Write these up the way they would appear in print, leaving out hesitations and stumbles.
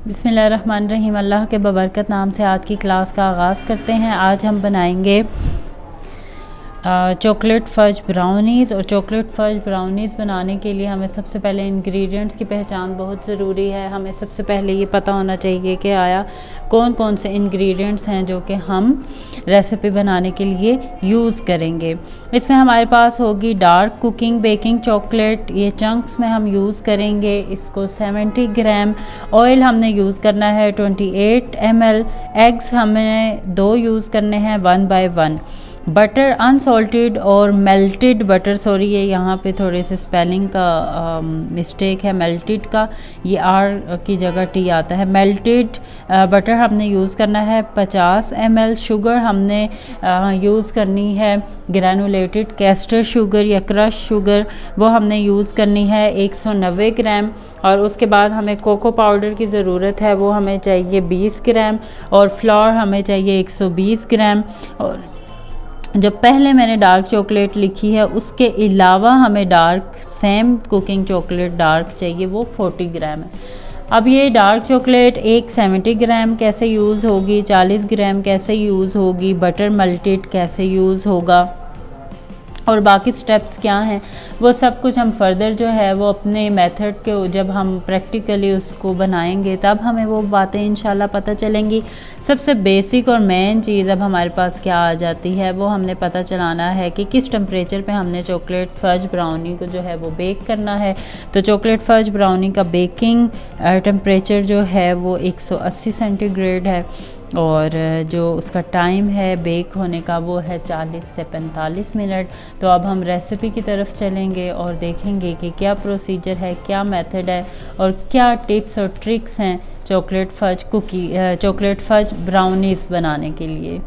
बिस्मिल्लाहिर्रहमानिर्रहीम। अल्लाह के बबरकत नाम से आज की क्लास का आगाज़ करते हैं। आज हम बनाएंगे चॉकलेट फज ब्राउनीज़। और चॉकलेट फज ब्राउनीज़ बनाने के लिए हमें सबसे पहले इंग्रेडिएंट्स की पहचान बहुत ज़रूरी है। हमें सबसे पहले ये पता होना चाहिए कि आया कौन कौन से इंग्रेडिएंट्स हैं जो कि हम रेसिपी बनाने के लिए यूज़ करेंगे। इसमें हमारे पास होगी डार्क कुकिंग बेकिंग चॉकलेट, ये चंक्स में हम यूज़ करेंगे। इसको 70 ग्राम। ऑयल हमने यूज़ करना है 28 ml। एग्स हमें 2 यूज़ करने हैं 1 by 1। बटर अनसॉल्टेड और मेल्टेड बटर, सॉरी ये यहाँ पे थोड़े से स्पेलिंग का मिस्टेक है। मेल्टेड का ये आर की जगह टी आता है। मेल्टेड बटर हमने यूज़ करना है 50 ml। शुगर हमने यूज़ करनी है ग्रैनुलेटेड कैस्टर शुगर या क्रश शुगर, वो हमने यूज़ करनी है 190 ग्राम। और उसके बाद हमें कोको पाउडर की ज़रूरत है, वो हमें चाहिए 20 ग्राम। और फ्लोर हमें चाहिए 120 ग्राम। और जो पहले मैंने डार्क चॉकलेट लिखी है उसके अलावा हमें dark same cooking chocolate dark चाहिए, वो 40 ग्राम है। अब ये डार्क चॉकलेट एक 70 ग्राम कैसे यूज़ होगी, 40 ग्राम कैसे यूज़ होगी, बटर मेल्टेड कैसे यूज़ होगा और बाकी स्टेप्स क्या हैं, वो सब कुछ हम फर्दर जो है वो अपने मेथड के जब हम प्रैक्टिकली उसको बनाएंगे तब हमें वो बातें इंशाल्लाह पता चलेंगी। सबसे बेसिक और मेन चीज़ अब हमारे पास क्या आ जाती है, वो हमने पता चलाना है कि किस टेम्परेचर पे हमने चॉकलेट फज ब्राउनी को जो है वो बेक करना है। तो चॉकलेट फज ब्राउनी का बेकिंग टेम्परेचर जो है वो 180 सेंटीग्रेड है और जो उसका टाइम है बेक होने का वो है 40 से 45 मिनट। तो अब हम रेसिपी की तरफ चलेंगे और देखेंगे कि क्या प्रोसीजर है, क्या मेथड है और क्या टिप्स और ट्रिक्स हैं चॉकलेट फज ब्राउनीज़ बनाने के लिए।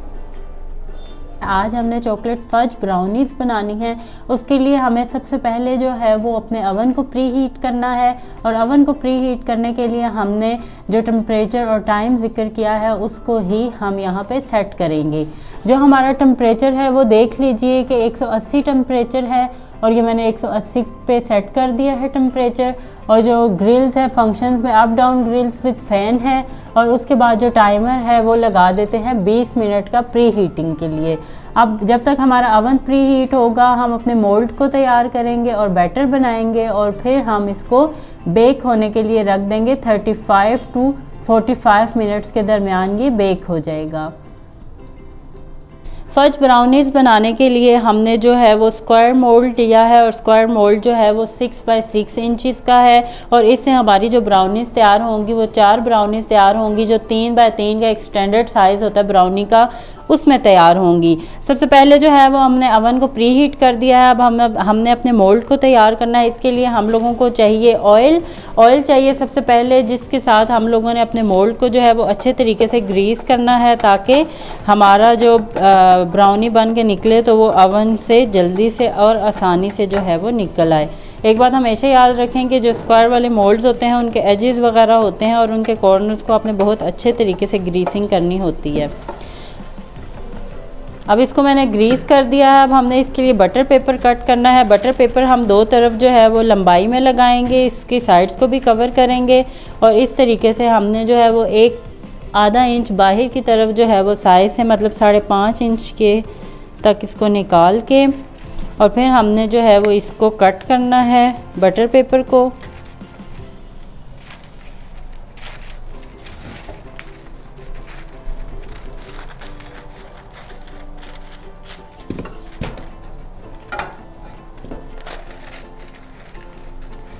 आज हमने चॉकलेट फज ब्राउनीज़ बनानी है। उसके लिए हमें सबसे पहले जो है वो अपने अवन को प्री हीट करना है। और अवन को प्री हीट करने के लिए हमने जो टेम्परेचर और टाइम जिक्र किया है उसको ही हम यहाँ पे सेट करेंगे। जो हमारा टेम्परेचर है वो देख लीजिए कि 180 टेम्परेचर है और ये मैंने 180 पे सेट कर दिया है टेम्परेचर। और जो ग्रिल्स है फंक्शंस में up down grills with fan है। और उसके बाद जो टाइमर है वो लगा देते हैं 20 मिनट का प्री हीटिंग के लिए। अब जब तक हमारा अवन प्री हीट होगा हम अपने मोल्ड को तैयार करेंगे और बैटर बनाएंगे और फिर हम इसको बेक होने के लिए रख देंगे। 35 to 45 मिनट्स के दरमियान ये बेक हो जाएगा। फज ब्राउनीज़ बनाने के लिए हमने जो है वो स्क्वायर मोल्ड लिया है और स्क्वायर मोल्ड जो है वो 6 by 6 इंचज़ का है। और इससे हमारी जो ब्राउनीज़ तैयार होंगी वो 4 ब्राउनीज़ तैयार होंगी जो 3 by 3 का एक स्टैंडर्ड साइज़ होता है ब्राउनी का, उसमें तैयार होंगी। सबसे पहले जो है वो हमने अवन को प्री हीट कर दिया है। अब हमने अपने मोल्ड को तैयार करना है। इसके लिए हम लोगों को चाहिए ऑयल चाहिए सबसे पहले, जिसके साथ हम लोगों ने अपने मोल्ड को जो है वो अच्छे तरीके से ग्रीस करना है ताकि हमारा जो ब्राउनी बन के निकले तो वो अवन से जल्दी से और आसानी से जो है वो निकल आए। एक बात हमेशा याद रखें कि जो स्क्वायर वाले मोल्ड्स होते हैं उनके एजेस वगैरह होते हैं और उनके कॉर्नर्स को आपने बहुत अच्छे तरीके से ग्रीसिंग करनी होती है। अब इसको मैंने ग्रीस कर दिया है। अब हमने इसके लिए बटर पेपर कट करना है। बटर पेपर हम 2 तरफ जो है वो लंबाई में लगाएंगे, इसकी साइड्स को भी कवर करेंगे और इस तरीके से हमने जो है वो एक आधा इंच बाहर की तरफ जो है वो साइज से मतलब 5.5 इंच के तक इसको निकाल के और फिर हमने जो है वो इसको कट करना है बटर पेपर को।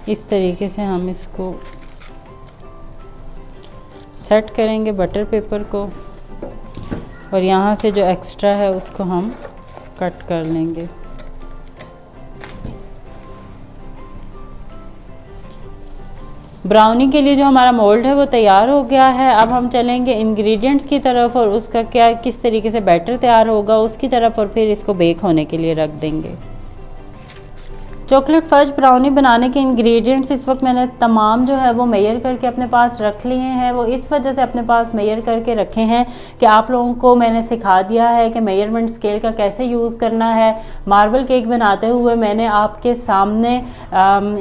इस तरीके से हम इसको सेट करेंगे बटर पेपर को और यहाँ से जो एक्स्ट्रा है उसको हम कट कर लेंगे। ब्राउनी के लिए जो हमारा मोल्ड है वो तैयार हो गया है। अब हम चलेंगे इंग्रेडिएंट्स की तरफ और उसका क्या किस तरीके से बैटर तैयार होगा उसकी तरफ और फिर इसको बेक होने के लिए रख देंगे। चॉकलेट फज ब्राउनी बनाने के इंग्रेडिएंट्स इस वक्त मैंने तमाम जो है वो मेजर करके अपने पास रख लिए हैं। वो इस वजह से अपने पास मेजर करके रखे हैं कि आप लोगों को मैंने सिखा दिया है कि मेजरमेंट स्केल का कैसे यूज़ करना है। मार्बल केक बनाते हुए मैंने आपके सामने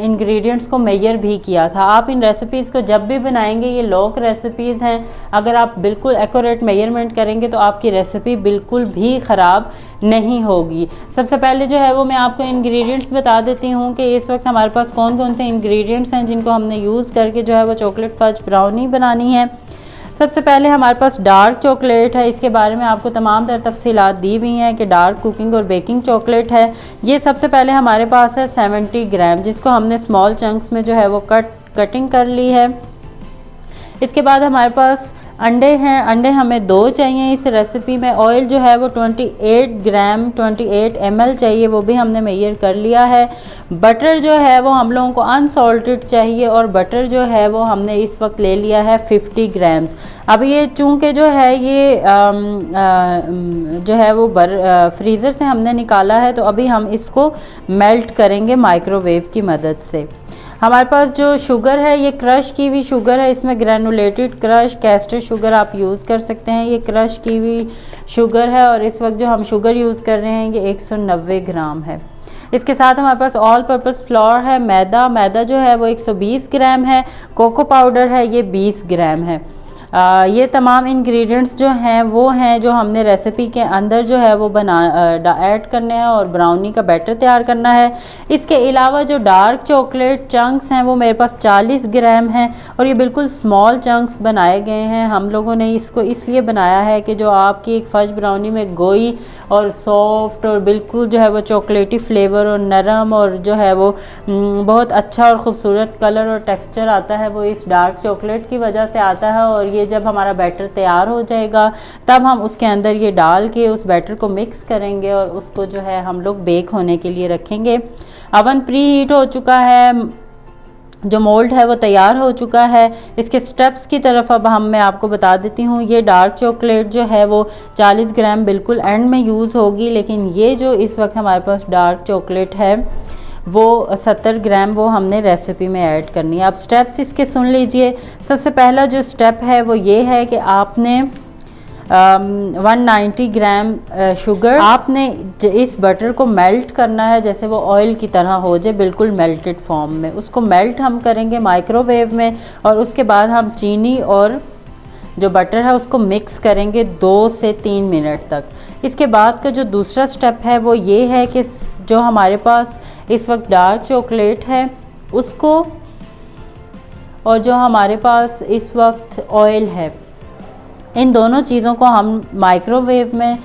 इंग्रेडिएंट्स को मेजर भी किया था। आप इन रेसिपीज़ को जब भी बनाएंगे, ये लॉक रेसिपीज़ हैं, अगर आप बिल्कुल एक्यूरेट मेजरमेंट करेंगे तो आपकी रेसिपी बिल्कुल भी ख़राब नहीं होगी। सबसे पहले जो है वो मैं आपको इंग्रेडिएंट्स बता देती हूँ कि इस वक्त हमारे पास कौन कौन से इंग्रेडिएंट्स हैं जिनको हमने यूज़ करके जो है वो चॉकलेट फज ब्राउनी बनानी है। सबसे पहले हमारे पास डार्क चॉकलेट है। इसके बारे में आपको तमाम तर तफसीलात दी हुई हैं कि डार्क कुकिंग और बेकिंग चॉकलेट है। ये सबसे पहले हमारे पास है 70 ग्राम, जिसको हमने स्मॉल चंक्स में जो है वो कटिंग कर ली है। इसके बाद हमारे पास अंडे हैं। अंडे हमें 2 चाहिए इस रेसिपी में। ऑयल जो है वो 28 ग्राम 28 ml चाहिए, वो भी हमने मेजर कर लिया है। बटर जो है वो हम लोगों को अनसॉल्टेड चाहिए और बटर जो है वो हमने इस वक्त ले लिया है 50 ग्राम्स। अब ये चूँकि जो है ये जो है वो फ्रीज़र से हमने निकाला है, तो अभी हम इसको मेल्ट करेंगे माइक्रोवेव की मदद से। हमारे पास जो शुगर है ये क्रश की हुई शुगर है। इसमें ग्रैनुलेटेड क्रश कैस्टर शुगर आप यूज़ कर सकते हैं। ये क्रश की हुई शुगर है और इस वक्त जो हम शुगर यूज़ कर रहे हैं ये 190 ग्राम है। इसके साथ हमारे पास ऑल पर्पस फ्लोर है। मैदा जो है वो 120 ग्राम है। कोको पाउडर है, ये 20 ग्राम है। ये तमाम इंग्रेडिएंट्स जो हैं वो हैं जो हमने रेसिपी के अंदर जो है वो ऐड करने हैं और ब्राउनी का बैटर तैयार करना है। इसके अलावा जो डार्क चॉकलेट चंक्स हैं वो मेरे पास 40 ग्राम हैं और ये बिल्कुल स्मॉल चंक्स बनाए गए हैं। हम लोगों ने इसको इसलिए बनाया है कि जो आपकी एक फज ब्राउनी में गोई और सॉफ्ट और बिल्कुल जो है वो चॉकलेटी फ्लेवर और नरम और जो है वो बहुत अच्छा और ख़ूबसूरत कलर और टेक्सचर आता है, वो इस डार्क चॉकलेट की वजह से आता है। और ये जब हमारा बैटर तैयार हो जाएगा तब हम उसके अंदर ये डाल के उस बैटर को मिक्स करेंगे और उसको जो है हम लोग बेक होने के लिए रखेंगे। अवन प्री हीट हो चुका है, जो मोल्ड है वो तैयार हो चुका है। इसके स्टेप्स की तरफ अब मैं आपको बता देती हूँ। ये डार्क चॉकलेट जो है वो 40 ग्राम बिल्कुल एंड में यूज़ होगी, लेकिन ये जो इस वक्त हमारे पास डार्क चॉकलेट है वो 70 ग्राम वो हमने रेसिपी में ऐड करनी है। अब स्टेप्स इसके सुन लीजिए। सबसे पहला जो स्टेप है वो ये है कि आपने 190 ग्राम शुगर आपने इस बटर को मेल्ट करना है, जैसे वो ऑयल की तरह हो जाए बिल्कुल मेल्टेड फॉर्म में। उसको मेल्ट हम करेंगे माइक्रोवेव में और उसके बाद हम चीनी और जो बटर है उसको मिक्स करेंगे 2 से 3 मिनट तक। इसके बाद का जो दूसरा स्टेप है वो ये है कि जो हमारे पास इस वक्त डार्क चॉकलेट है उसको और जो हमारे पास इस वक्त ऑयल है, इन दोनों चीज़ों को हम माइक्रोवेव में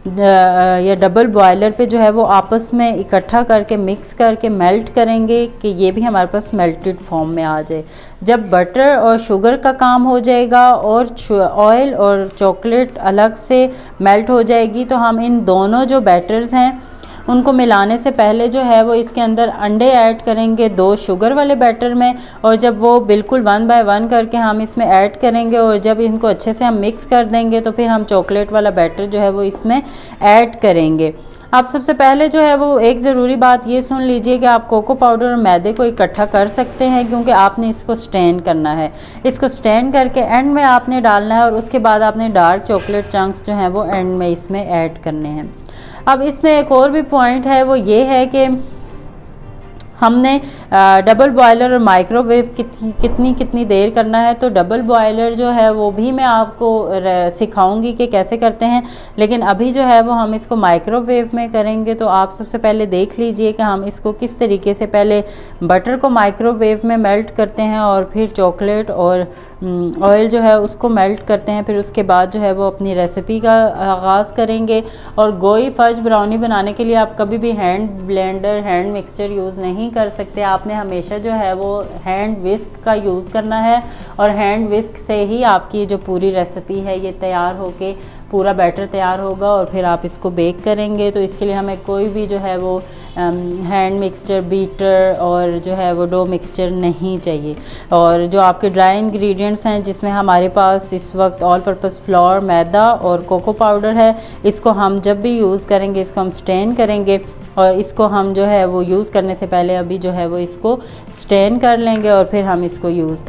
या डबल बॉयलर पे जो है वो आपस में इकट्ठा करके मिक्स करके मेल्ट करेंगे कि ये भी हमारे पास मेल्टेड फॉर्म में आ जाए। जब बटर और शुगर का काम हो जाएगा और ऑयल और चॉकलेट अलग से मेल्ट हो जाएगी, तो हम इन दोनों जो बैटर्स हैं उनको मिलाने से पहले जो है वो इसके अंदर अंडे ऐड करेंगे 2 शुगर वाले बैटर में, और जब वो बिल्कुल 1 बाय 1 करके हम इसमें ऐड करेंगे और जब इनको अच्छे से हम मिक्स कर देंगे तो फिर हम चॉकलेट वाला बैटर जो है वो इसमें ऐड करेंगे। आप सबसे पहले जो है वो एक ज़रूरी बात ये सुन लीजिए कि आप कोको पाउडर और मैदे को इकट्ठा कर सकते हैं, क्योंकि आपने इसको स्टेन करना है। इसको स्टेन करके एंड में आपने डालना है और उसके बाद आपने डार्क चॉकलेट चंक्स जो हैं वो एंड में इसमें ऐड करने हैं। अब इसमें एक और भी पॉइंट है, वो ये है कि हमने डबल बॉयलर और माइक्रोवेव कितनी देर करना है। तो डबल बॉयलर जो है वो भी मैं आपको सिखाऊंगी कि कैसे करते हैं, लेकिन अभी जो है वो हम इसको माइक्रोवेव में करेंगे। तो आप सबसे पहले देख लीजिए कि हम इसको किस तरीके से पहले बटर को माइक्रोवेव में मेल्ट करते हैं और फिर चॉकलेट और ऑयल जो है उसको मेल्ट करते हैं। फिर उसके बाद जो है वो अपनी रेसिपी का आगाज़ करेंगे। और गोई फज ब्राउनी बनाने के लिए आप कभी भी hand blender hand mixture use नहीं कर सकते। आपने हमेशा जो है वो हैंड विस्क का यूज़ करना है और हैंड विस्क से ही आपकी जो पूरी रेसिपी है ये तैयार होके पूरा बैटर तैयार होगा और फिर आप इसको बेक करेंगे। तो इसके लिए हमें कोई भी जो है वो हैंड मिक्सचर, बीटर और जो है वो डो मिक्सचर नहीं चाहिए। और जो आपके ड्राई इंग्रेडिएंट्स हैं जिसमें हमारे पास इस वक्त ऑल पर्पस फ्लोर, मैदा और कोको पाउडर है, इसको हम जब भी यूज़ करेंगे इसको हम स्टेन करेंगे और इसको हम जो है वो यूज़ करने से पहले अभी जो है वो इसको स्टेन कर लेंगे और फिर हम इसको यूज़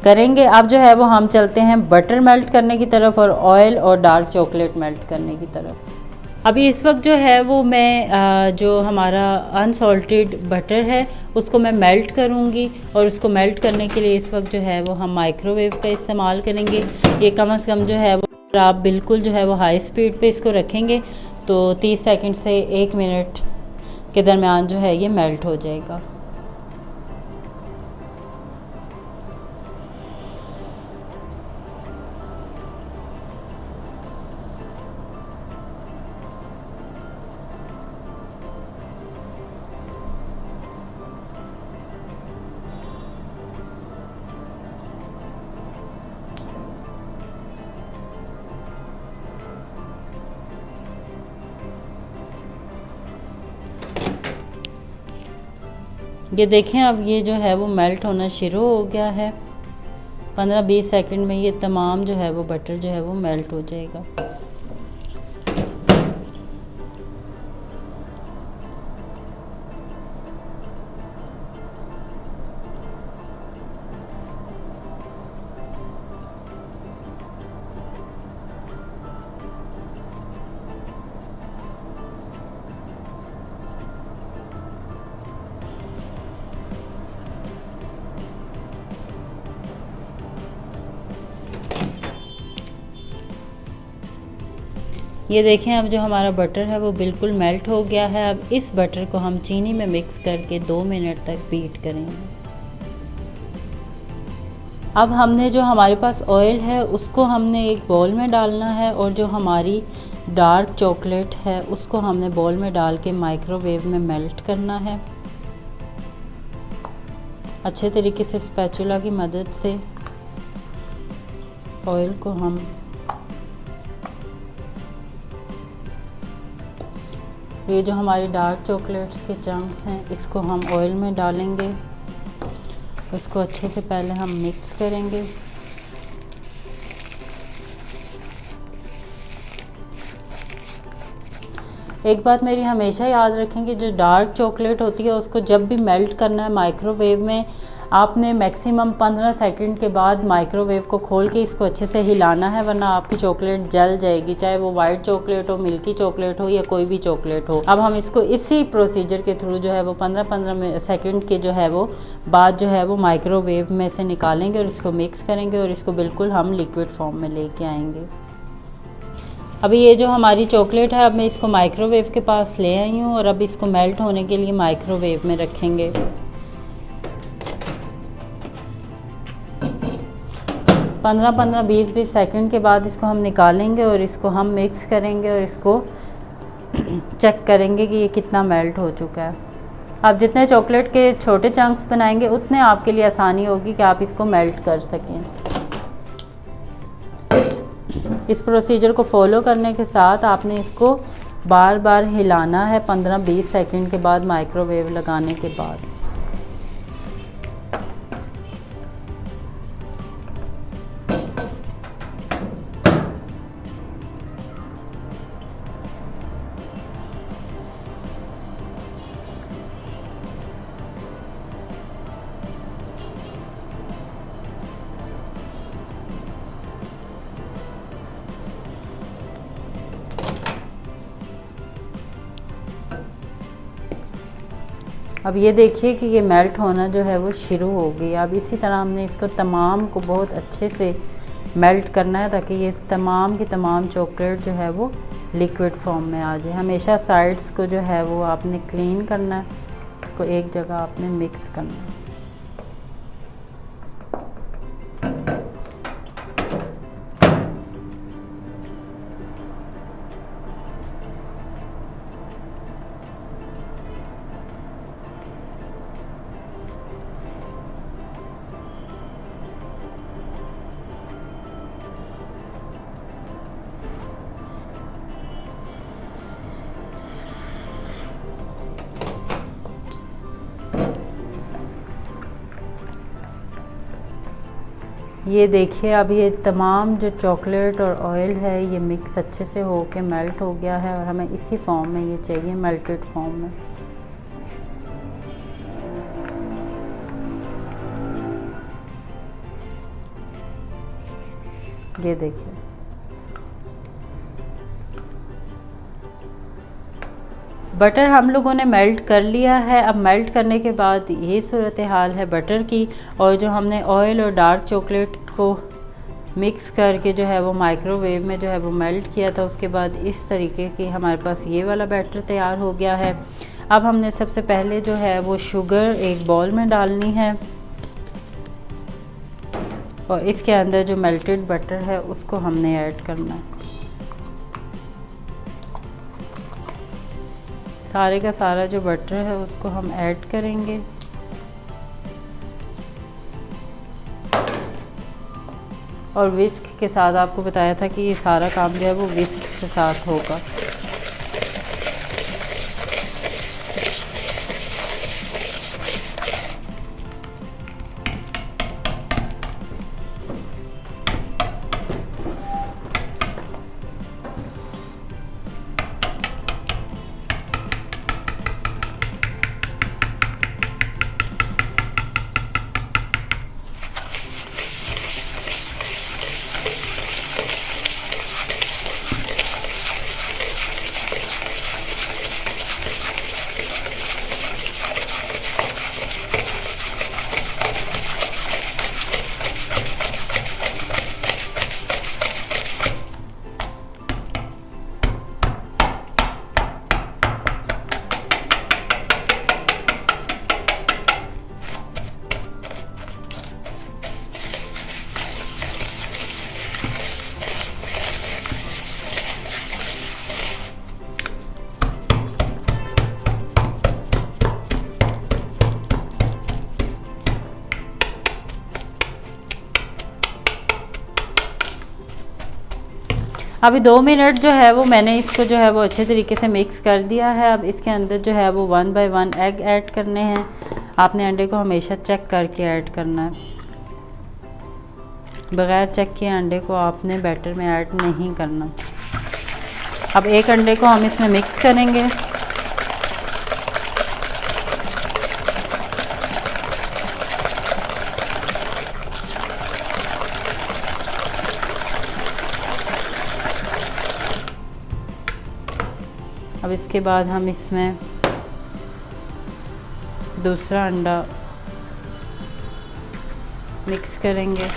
करेंगे। अब जो है वो हम चलते हैं बटर मेल्ट करने की तरफ और ऑयल और डार्क चॉकलेट मेल्ट करने की तरफ। अभी इस वक्त जो है वो मैं जो हमारा अनसॉल्टेड बटर है उसको मैं मेल्ट करूँगी और उसको मेल्ट करने के लिए इस वक्त जो है वो हम माइक्रोवेव का इस्तेमाल करेंगे। ये कम से कम जो है वो आप बिल्कुल जो है वो हाई स्पीड पे इसको रखेंगे तो 30 सेकंड से 1 मिनट के दरमियान जो है ये मेल्ट हो जाएगा। ये देखें अब ये जो है वो मेल्ट होना शुरू हो गया है। 15-20 सेकंड में ये तमाम जो है वो बटर जो है वो मेल्ट हो जाएगा। ये देखें अब जो हमारा बटर है वो बिल्कुल मेल्ट हो गया है। अब इस बटर को हम चीनी में मिक्स करके 2 मिनट तक बीट करेंगे। अब हमने जो हमारे पास ऑयल है उसको हमने एक बाउल में डालना है और जो हमारी डार्क चॉकलेट है उसको हमने बाउल में डाल के माइक्रोवेव में मेल्ट करना है। अच्छे तरीके से स्पैचुला की मदद से ऑयल को हम ये जो हमारी डार्क चॉकलेट्स के चंक्स हैं इसको हम ऑयल में डालेंगे। इसको अच्छे से पहले हम मिक्स करेंगे। एक बात मेरी हमेशा याद रखेंगे, जो डार्क चॉकलेट होती है उसको जब भी मेल्ट करना है माइक्रोवेव में, आपने मैक्सिमम 15 सेकंड के बाद माइक्रोवेव को खोल के इसको अच्छे से हिलाना है, वरना आपकी चॉकलेट जल जाएगी, चाहे वो वाइट चॉकलेट हो, मिल्की चॉकलेट हो या कोई भी चॉकलेट हो। अब हम इसको इसी प्रोसीजर के थ्रू जो है वो 15-15 सेकंड के जो है वो बाद जो है वो माइक्रोवेव में से निकालेंगे और इसको मिक्स करेंगे और इसको बिल्कुल हम लिक्विड फॉर्म में लेके आएंगे। अभी ये जो हमारी चॉकलेट है अब मैं इसको माइक्रोवेव के पास ले आई हूँ और अब इसको मेल्ट होने के लिए माइक्रोवेव में रखेंगे। 15-15, 20-20 सेकंड के बाद इसको हम निकालेंगे और इसको हम मिक्स करेंगे और इसको चेक करेंगे कि ये कितना मेल्ट हो चुका है। आप जितने चॉकलेट के छोटे चंक्स बनाएंगे उतने आपके लिए आसानी होगी कि आप इसको मेल्ट कर सकें। इस प्रोसीजर को फॉलो करने के साथ आपने इसको बार बार हिलाना है 15-20 सेकंड के बाद माइक्रोवेव लगाने के बाद। अब ये देखिए कि ये मेल्ट होना जो है वो शुरू हो गई। अब इसी तरह हमने इसको तमाम को बहुत अच्छे से मेल्ट करना है ताकि ये तमाम की तमाम चॉकलेट जो है वो लिक्विड फॉर्म में आ जाए। हमेशा साइड्स को जो है वो आपने क्लीन करना है, इसको एक जगह आपने मिक्स करना है। ये देखिए अब ये तमाम जो चॉकलेट और ऑयल है ये मिक्स अच्छे से हो के मेल्ट हो गया है और हमें इसी फॉर्म में ये चाहिए, मेल्टेड फॉर्म में। ये देखिए बटर हम लोगों ने मेल्ट कर लिया है। अब मेल्ट करने के बाद ये सूरत हाल है बटर की, और जो हमने ऑयल और डार्क चॉकलेट को मिक्स करके जो है वो माइक्रोवेव में जो है वो मेल्ट किया था, उसके बाद इस तरीके की हमारे पास ये वाला बैटर तैयार हो गया है। अब हमने सबसे पहले जो है वो शुगर एक बाउल में डालनी है और इसके अंदर जो मेल्टेड बटर है उसको हमने ऐड करना है। सारे का सारा जो बटर है उसको हम ऐड करेंगे और विस्क के साथ, आपको बताया था कि ये सारा काम जो है वो विस्क के साथ होगा। अभी 2 मिनट जो है वो मैंने इसको जो है वो अच्छे तरीके से मिक्स कर दिया है। अब इसके अंदर जो है वो 1 बाय 1 एग ऐड करने हैं। आपने अंडे को हमेशा चेक करके ऐड करना है, बग़ैर चेक किए अंडे को आपने बैटर में ऐड नहीं करना। अब एक अंडे को हम इसमें मिक्स करेंगे। अब इसके बाद हम इसमें दूसरा अंडा मिक्स करेंगे।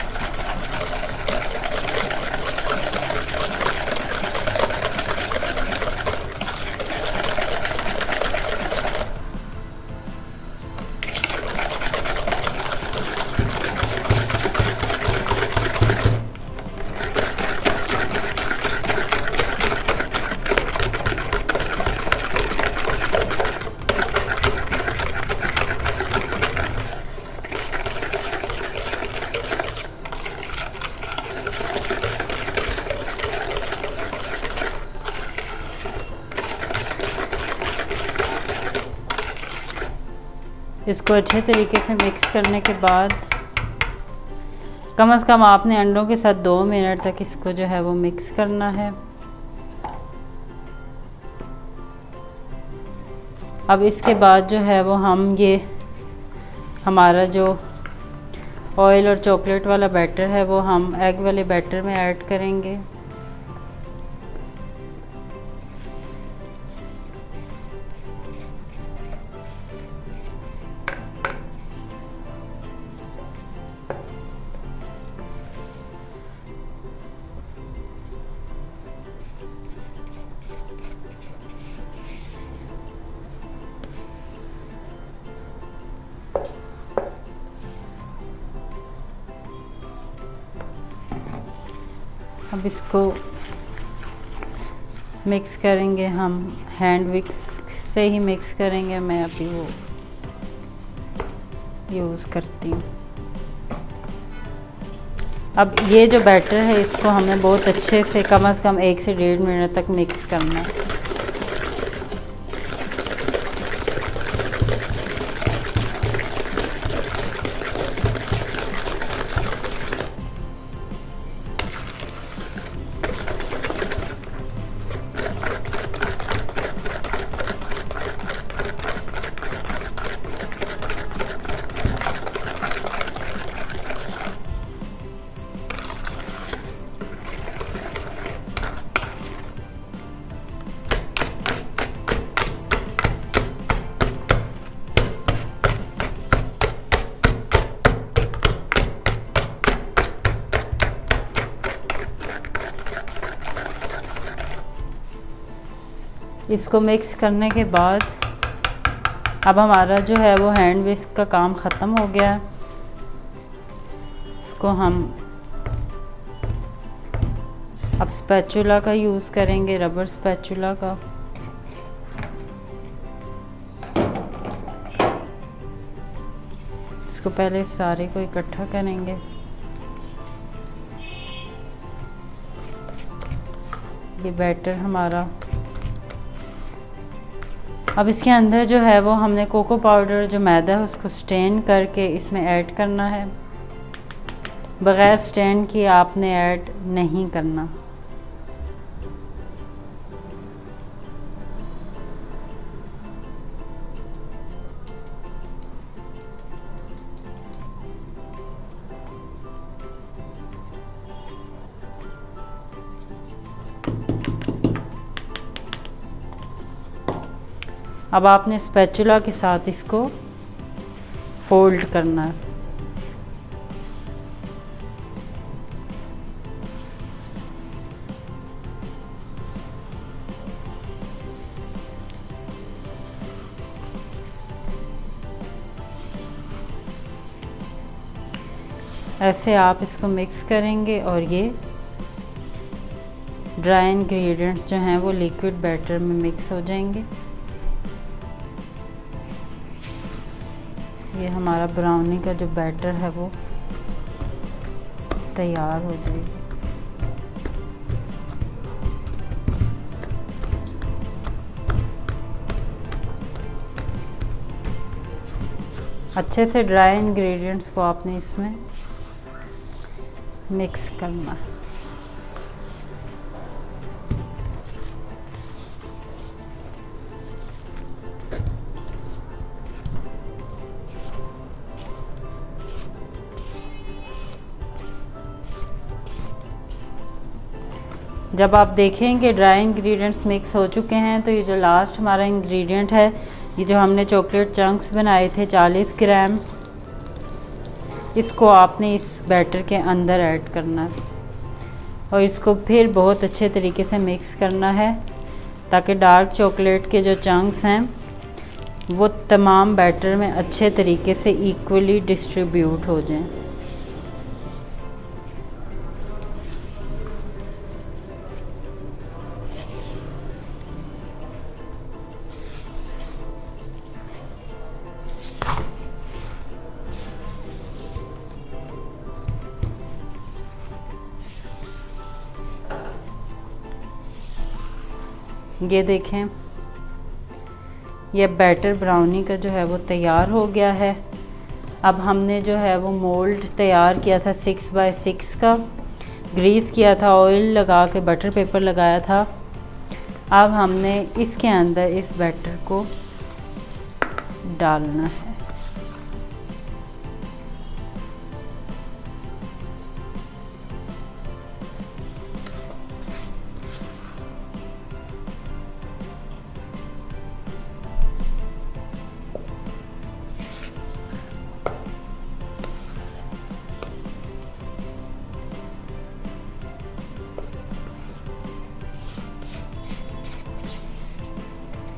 इसको अच्छे तरीके से मिक्स करने के बाद कम से कम आपने अंडों के साथ 2 मिनट तक इसको जो है वो मिक्स करना है। अब इसके बाद जो है वो हम ये हमारा जो ऑयल और चॉकलेट वाला बैटर है वो हम एग वाले बैटर में ऐड करेंगे। अब इसको मिक्स करेंगे, हम हैंड विक्स से ही मिक्स करेंगे। मैं अभी वो यूज़ करती हूँ। अब ये जो बैटर है इसको हमने बहुत अच्छे से कम 1 से 1.5 मिनट तक मिक्स करना है। इसको मिक्स करने के बाद अब हमारा जो है वो हैंड विस्क का काम ख़त्म हो गया है। इसको हम अब स्पैचुला का यूज़ करेंगे, रबर स्पैचुला का। इसको पहले सारे को इकट्ठा करेंगे। ये बैटर हमारा, अब इसके अंदर जो है वो हमने कोको पाउडर जो मैदा है उसको स्टेन करके इसमें ऐड करना है। बग़ैर स्टेन किए आपने ऐड नहीं करना। अब आपने स्पैचुला के साथ इसको फोल्ड करना है। ऐसे आप इसको मिक्स करेंगे और ये ड्राई इंग्रेडिएंट्स जो हैं वो लिक्विड बैटर में मिक्स हो जाएंगे। ये हमारा ब्राउनी का जो बैटर है वो तैयार हो जाएगा। अच्छे से ड्राई इंग्रेडिएंट्स को आपने इसमें मिक्स करना है। जब आप देखेंगे ड्राई इंग्रेडिएंट्स मिक्स हो चुके हैं तो ये जो लास्ट हमारा इंग्रेडिएंट है, ये जो हमने चॉकलेट चंक्स बनाए थे 40 ग्राम, इसको आपने इस बैटर के अंदर ऐड करना है और इसको फिर बहुत अच्छे तरीके से मिक्स करना है ताकि डार्क चॉकलेट के जो चंक्स हैं वो तमाम बैटर में अच्छे तरीके से इक्वली डिस्ट्रीब्यूट हो जाएं। ये देखें, ये बैटर ब्राउनी का जो है वो तैयार हो गया है। अब हमने जो है वो मोल्ड तैयार किया था 6 बाय 6 का, ग्रीस किया था, ऑयल लगा के बटर पेपर लगाया था। अब हमने इसके अंदर इस बैटर को डालना है।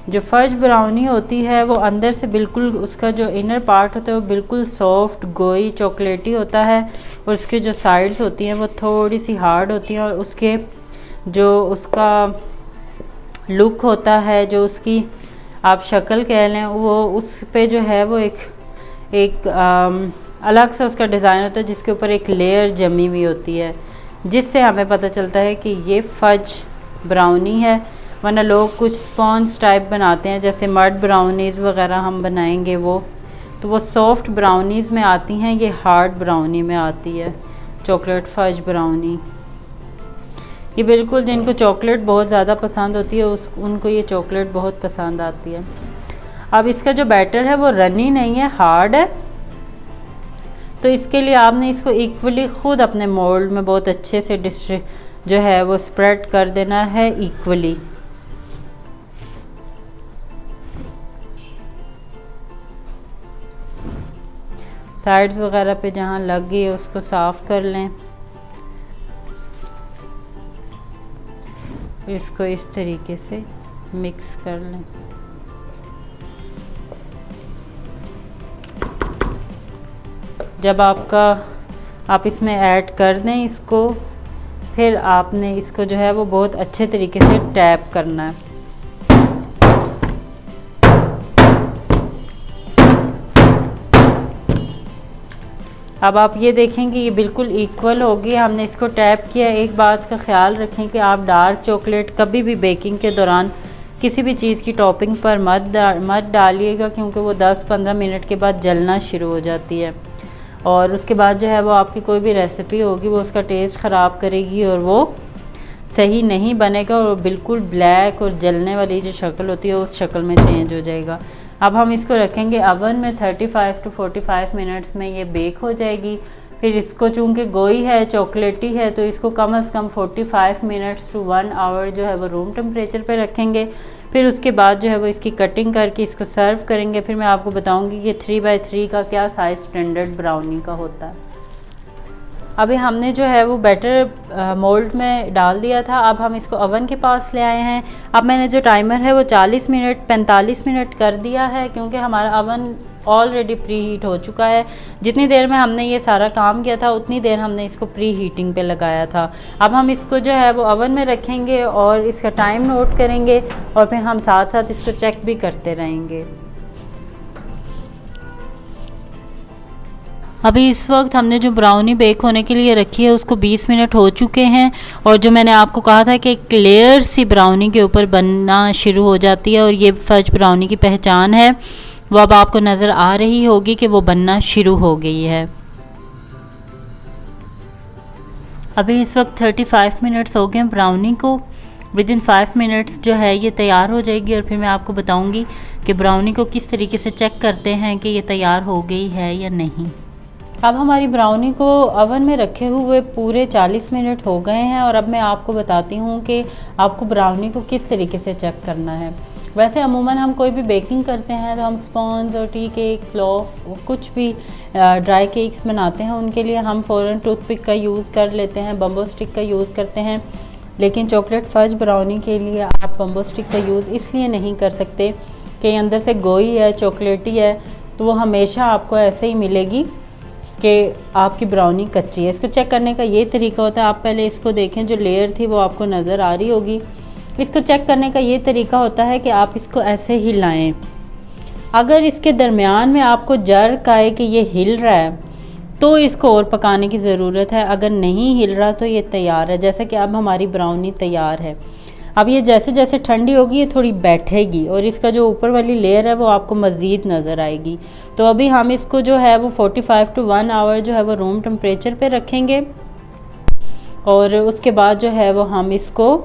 जो फज ब्राउनी होती है वो अंदर से बिल्कुल, उसका जो इनर पार्ट होता है वो बिल्कुल सॉफ्ट गोई चॉकलेटी होता है और उसके जो साइड्स होती हैं वो थोड़ी सी हार्ड होती हैं और उसके जो उसका लुक होता है, जो उसकी आप शक्ल कह लें, वो उस पे जो है वो एक अलग सा उसका डिज़ाइन होता है जिसके ऊपर एक लेयर जमी हुई होती है, जिससे हमें पता चलता है कि ये फज ब्राउनी है। वरना लोग कुछ स्पॉन्ज टाइप बनाते हैं, जैसे मड ब्राउनीज़ वगैरह हम बनाएंगे तो वो सॉफ्ट ब्राउनीज़ में आती हैं, ये हार्ड ब्राउनी में आती है चॉकलेट फज ब्राउनी। ये बिल्कुल जिनको चॉकलेट बहुत ज़्यादा पसंद होती है उनको ये चॉकलेट बहुत पसंद आती है। अब इसका जो बैटर है वो रनी नहीं है, हार्ड है, तो इसके लिए आपने इसको इक्वली ख़ुद अपने मोल्ड में बहुत अच्छे से जो है वो स्प्रेड कर देना है इक्वली। साइड्स वगैरह पे जहाँ लग गई है उसको साफ़ कर लें। इसको इस तरीके से मिक्स कर लें। जब आप इसमें ऐड कर दें इसको, फिर आपने इसको जो है वो बहुत अच्छे तरीके से टैप करना है। अब आप ये देखें कि ये बिल्कुल इक्वल होगी, हमने इसको टैप किया। एक बात का ख्याल रखें कि आप डार्क चॉकलेट कभी भी बेकिंग के दौरान किसी भी चीज़ की टॉपिंग पर मत डालिएगा, क्योंकि वो 10-15 मिनट के बाद जलना शुरू हो जाती है और उसके बाद जो है वो आपकी कोई भी रेसिपी होगी वो उसका टेस्ट ख़राब करेगी और वो सही नहीं बनेगा और बिल्कुल ब्लैक और जलने वाली जो शक्ल होती है उस शक्ल में चेंज हो जाएगा। अब हम इसको रखेंगे अवन में 35 to 45 मिनट्स में ये बेक हो जाएगी। फिर इसको चूँकि गोई है, चॉकलेटी है, तो इसको कम से कम 45 मिनट्स टू 1 आवर जो है वो रूम टेम्परेचर पे रखेंगे। फिर उसके बाद जो है वो इसकी कटिंग करके इसको सर्व करेंगे। फिर मैं आपको बताऊंगी कि 3x3 का क्या साइज़ स्टैंडर्ड ब्राउनी का होता है। अभी हमने जो है वो बैटर मोल्ड में डाल दिया था। अब हम इसको ओवन के पास ले आए हैं। अब मैंने जो टाइमर है वो 45 मिनट कर दिया है, क्योंकि हमारा ओवन ऑलरेडी प्री हीट हो चुका है। जितनी देर में हमने ये सारा काम किया था उतनी देर हमने इसको प्री हीटिंग पे लगाया था। अब हम इसको जो है वो ओवन में रखेंगे और इसका टाइम नोट करेंगे और फिर हम साथ साथ इसको चेक भी करते रहेंगे। अभी इस वक्त हमने जो ब्राउनी बेक होने के लिए रखी है उसको 20 मिनट हो चुके हैं और जो मैंने आपको कहा था कि एक लेयर सी ब्राउनी के ऊपर बनना शुरू हो जाती है और ये फज ब्राउनी की पहचान है, वो अब आपको नज़र आ रही होगी कि वो बनना शुरू हो गई है। अभी इस वक्त 35 मिनट्स हो गए ब्राउनी को। विदिन 5 मिनट्स जो है ये तैयार हो जाएगी और फिर मैं आपको बताऊंगी कि ब्राउनी को किस तरीके से चेक करते हैं कि ये तैयार हो गई है या नहीं। अब हमारी ब्राउनी को ओवन में रखे हुए पूरे 40 मिनट हो गए हैं और अब मैं आपको बताती हूँ कि आपको ब्राउनी को किस तरीके से चेक करना है। वैसे अमूमन हम कोई भी बेकिंग करते हैं तो हम स्पॉन्ज और टी केक, लोफ, कुछ भी ड्राई केक्स बनाते हैं उनके लिए हम फ़ौरन टूथपिक का यूज़ कर लेते हैं, बम्बो स्टिक का यूज़ करते हैं। लेकिन चॉकलेट फज ब्राउनी के लिए आप बम्बो स्टिक का यूज़ इसलिए नहीं कर सकते कि अंदर से गोई है, चॉकलेटी है, तो वो हमेशा आपको ऐसे ही मिलेगी कि आपकी ब्राउनी कच्ची है। इसको चेक करने का ये तरीका होता है, आप पहले इसको देखें, जो लेयर थी वो आपको नज़र आ रही होगी। इसको चेक करने का ये तरीका होता है कि आप इसको ऐसे हिलाएं। अगर इसके दरमियान में आपको जर्क आए कि ये हिल रहा है तो इसको और पकाने की ज़रूरत है, अगर नहीं हिल रहा तो ये तैयार है। जैसे कि अब हमारी ब्राउनी तैयार है। अब ये जैसे जैसे ठंडी होगी ये थोड़ी बैठेगी और इसका जो ऊपर वाली लेयर है वो आपको मज़ीद नज़र आएगी। तो अभी हम इसको जो है वो 45 to 1 आवर जो है वो रूम टेम्परेचर पे रखेंगे और उसके बाद जो है वो हम इसको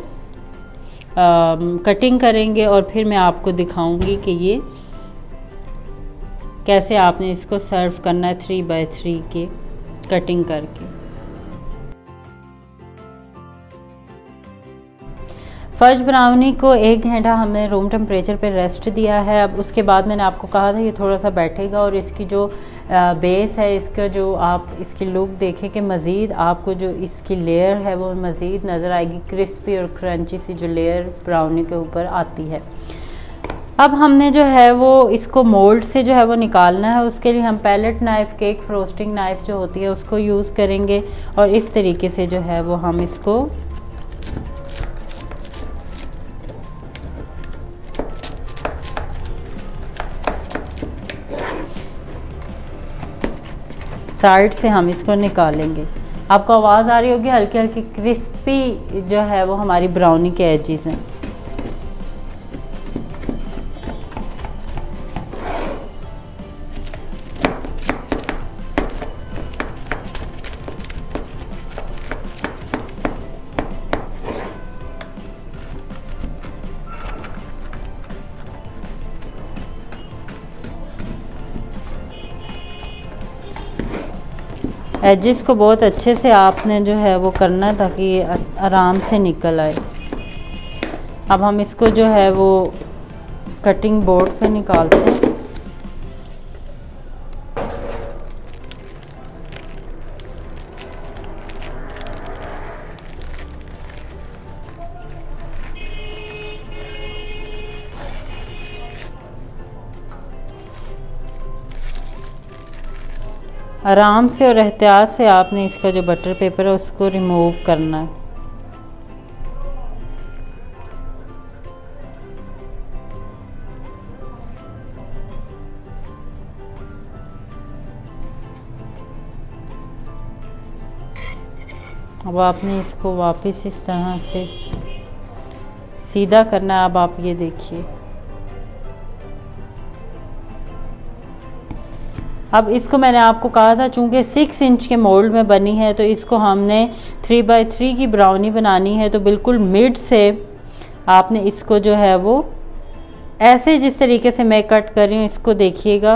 कटिंग करेंगे और फिर मैं आपको दिखाऊंगी कि ये कैसे आपने इसको सर्व करना है 3x3 के कटिंग करके। फज ब्राउनी को 1 घंटा हमने रूम टेम्परेचर पे रेस्ट दिया है। अब उसके बाद मैंने आपको कहा था ये थोड़ा सा बैठेगा और इसकी जो बेस है, इसका जो आप इसकी लुक देखें कि मज़ीद आपको जो इसकी लेयर है वो मज़ीद नज़र आएगी, क्रिस्पी और क्रंची सी जो लेयर ब्राउनी के ऊपर आती है। अब हमने जो है वो इसको मोल्ड से जो है वो निकालना है। उसके लिए हम palette knife, cake frosting knife जो होती है उसको यूज़ करेंगे और इस तरीके से जो है वो हम इसको साइड से हम इसको निकालेंगे। आपको आवाज़ आ रही होगी, हल्की हल्की क्रिस्पी जो है वो हमारी ब्राउनी के एजेस हैं। एजेस को बहुत अच्छे से आपने जो है वो करना है ताकि ये आराम से निकल आए। अब हम इसको जो है वो कटिंग बोर्ड पे निकालते हैं। आराम से और एहतियात से आपने इसका जो बटर पेपर है उसको रिमूव करना है। अब आपने इसको वापस इस तरह से सीधा करना है। अब आप ये देखिए, अब इसको मैंने आपको कहा था चूँकि 6 इंच के मोल्ड में बनी है तो इसको हमने 3x3 की ब्राउनी बनानी है। तो बिल्कुल मिड से आपने इसको जो है वो ऐसे जिस तरीके से मैं कट कर रही हूँ इसको देखिएगा,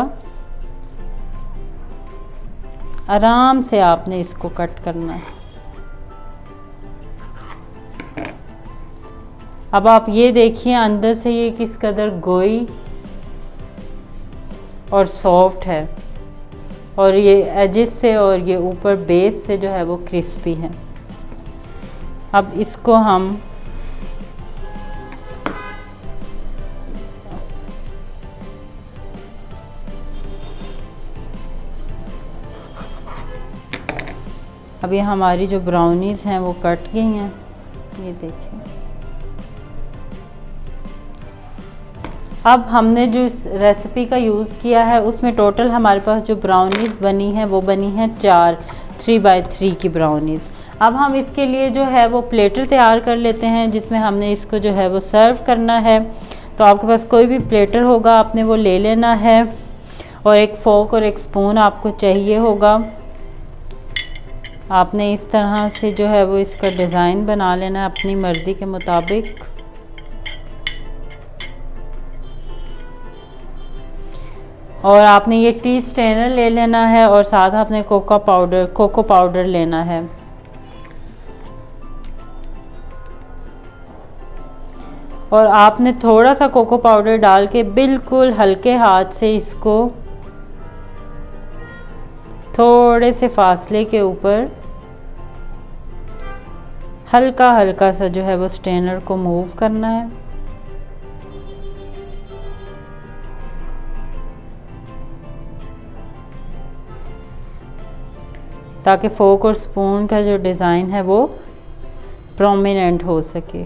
आराम से आपने इसको कट करना है। अब आप ये देखिए अंदर से ये किस कदर गोई और सॉफ्ट है, और ये एजिस से और ये ऊपर बेस से जो है वो क्रिस्पी है। अब इसको हम अब ये हमारी जो ब्राउनीज़ हैं वो कट गई हैं, ये देखिए। अब हमने जो इस रेसिपी का यूज़ किया है उसमें टोटल हमारे पास जो ब्राउनीज़ बनी हैं वो बनी हैं 4 3x3 की ब्राउनीज़। अब हम इसके लिए जो है वो प्लेटर तैयार कर लेते हैं जिसमें हमने इसको जो है वो सर्व करना है। तो आपके पास कोई भी प्लेटर होगा आपने वो ले लेना है, और एक फोक और एक स्पून आपको चाहिए होगा। आपने इस तरह से जो है वो इसका डिज़ाइन बना लेना है अपनी मर्ज़ी के मुताबिक। और आपने ये टी स्ट्रेनर ले लेना है और साथ आपने कोको पाउडर लेना है। और आपने थोड़ा सा कोको पाउडर डाल के बिल्कुल हल्के हाथ से इसको थोड़े से फासले के ऊपर हल्का हल्का सा जो है वो स्ट्रेनर को मूव करना है। ताकि फोक और स्पून का जो डिज़ाइन है वो प्रोमिनेंट हो सके।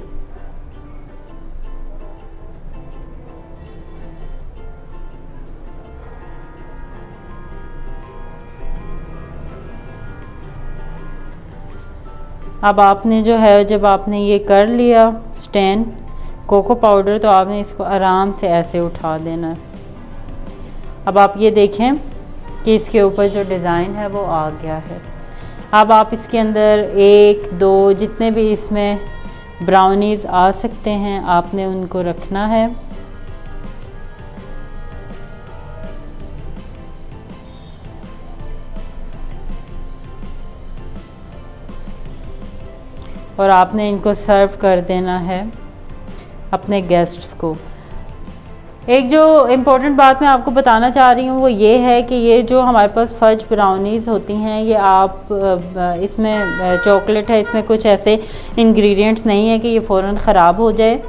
अब आपने जो है जब आपने ये कर लिया स्टेन कोको पाउडर, तो आपने इसको आराम से ऐसे उठा देना है। अब आप ये देखें कि इसके ऊपर जो डिज़ाइन है वो आ गया है। अब आप इसके अंदर 1 2 जितने भी इसमें ब्राउनीज़ आ सकते हैं आपने उनको रखना है। और आपने इनको सर्व कर देना है अपने गेस्ट्स को। एक जो इम्पोर्टेंट बात मैं आपको बताना चाह रही हूँ वो ये है कि ये जो हमारे पास फज ब्राउनीज़ होती हैं ये आप इसमें चॉकलेट है, इसमें कुछ ऐसे इंग्रेडिएंट्स नहीं है कि ये फ़ौरन ख़राब हो जाए।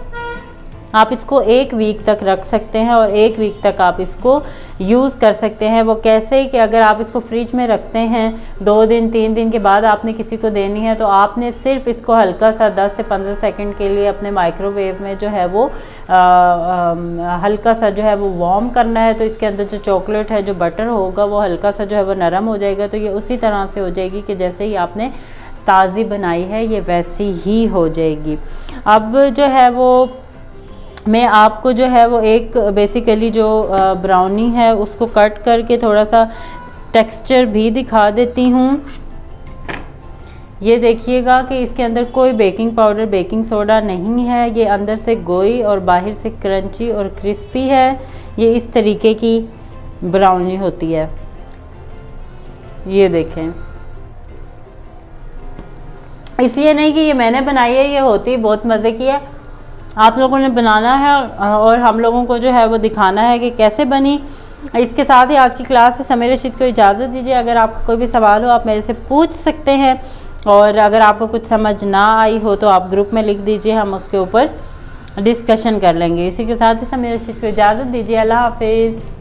आप इसको 1 वीक तक रख सकते हैं और 1 वीक तक आप इसको यूज़ कर सकते हैं। वो कैसे कि अगर आप इसको फ्रिज में रखते हैं 2 दिन 3 दिन के बाद आपने किसी को देनी है तो आपने सिर्फ इसको हल्का सा 10 से 15 सेकंड के लिए अपने माइक्रोवेव में जो है वो हल्का सा जो है वो वार्म करना है। तो इसके अंदर जो चॉकलेट है, जो बटर होगा वो हल्का सा जो है वो नरम हो जाएगा। तो ये उसी तरह से हो जाएगी कि जैसे ही आपने ताज़ी बनाई है ये वैसी ही हो जाएगी। अब जो है वो मैं आपको जो है वो एक बेसिकली जो ब्राउनी है उसको कट करके थोड़ा सा टेक्सचर भी दिखा देती हूँ। ये देखिएगा कि इसके अंदर कोई बेकिंग पाउडर बेकिंग सोडा नहीं है। ये अंदर से गोई और बाहर से क्रंची और क्रिस्पी है। ये इस तरीके की ब्राउनी होती है। ये देखें, इसलिए नहीं कि ये मैंने बनाई है, ये होती बहुत मज़े की है। आप लोगों ने बनाना है और हम लोगों को जो है वो दिखाना है कि कैसे बनी। इसके साथ ही आज की क्लास से समीर रशीद को इजाज़त दीजिए। अगर आपका कोई भी सवाल हो आप मेरे से पूछ सकते हैं, और अगर आपको कुछ समझ ना आई हो तो आप ग्रुप में लिख दीजिए, हम उसके ऊपर डिस्कशन कर लेंगे। इसी के साथ ही समीर रशीद को इजाज़त दीजिए। अल्लाह हाफिज़।